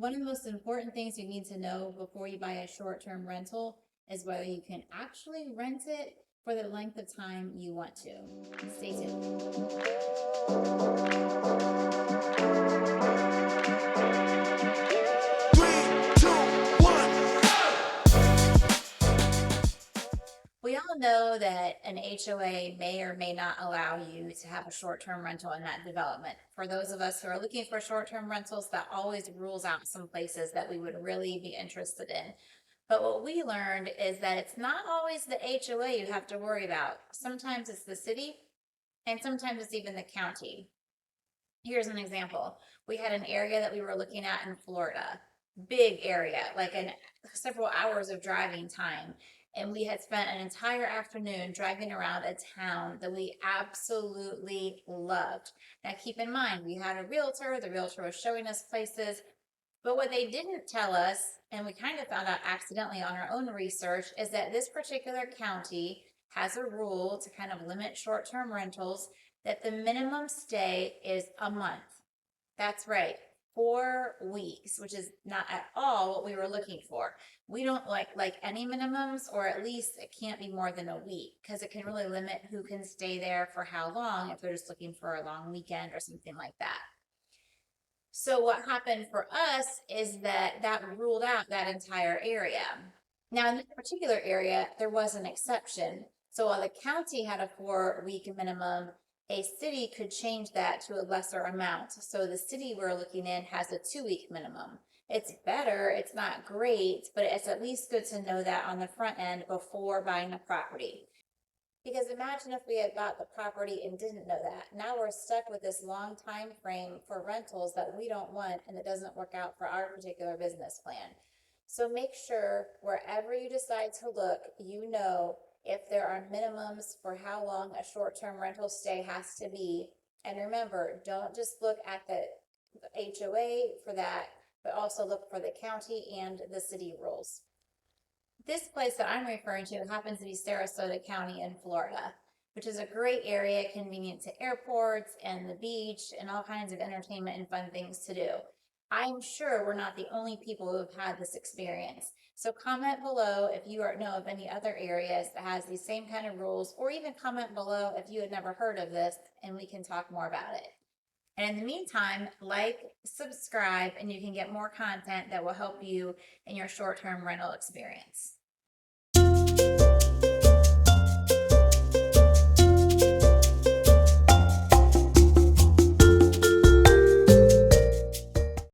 One of the most important things you need to know before you buy a short-term rental is whether you can actually rent it for the length of time you want to. Stay tuned. We all know that an HOA may or may not allow you to have a short-term rental in that development. For those of us who are looking for short-term rentals, that always rules out some places that we would really be interested in. But what we learned is that it's not always the HOA you have to worry about. Sometimes it's the city, and sometimes it's even the county. Here's an example. We had an area that we were looking at in Florida, big area, like several hours of driving time. And we had spent an entire afternoon driving around a town that we absolutely loved. Now, keep in mind, we had a realtor. The realtor was showing us places. But what they didn't tell us, and we kind of found out accidentally on our own research, is that this particular county has a rule to kind of limit short-term rentals that the minimum stay is a month. That's right, 4 weeks, which is not at all what we were looking for. We don't like any minimums, or at least it can't be more than a week, because it can really limit who can stay there for how long if they're just looking for a long weekend or something like that. So what happened for us is that ruled out that entire area. Now, in this particular area, there was an exception. So while the county had a 4 week minimum, a city could change that to a lesser amount. So the city we're looking in has a 2 week minimum. It's better, it's not great, but it's at least good to know that on the front end before buying a property. Because imagine if we had bought the property and didn't know that. Now we're stuck with this long time frame for rentals that we don't want, and it doesn't work out for our particular business plan. So make sure wherever you decide to look, you know if there are minimums for how long a short-term rental stay has to be. And remember, don't just look at the HOA for that, but also look for the county and the city rules. This place that I'm referring to happens to be Sarasota County in Florida, which is a great area, convenient to airports and the beach and all kinds of entertainment and fun things to do. I'm sure we're not the only people who have had this experience. So comment below if you know of any other areas that has these same kind of rules, or even comment below if you had never heard of this and we can talk more about it. And in the meantime, like, subscribe, and you can get more content that will help you in your short-term rental experience.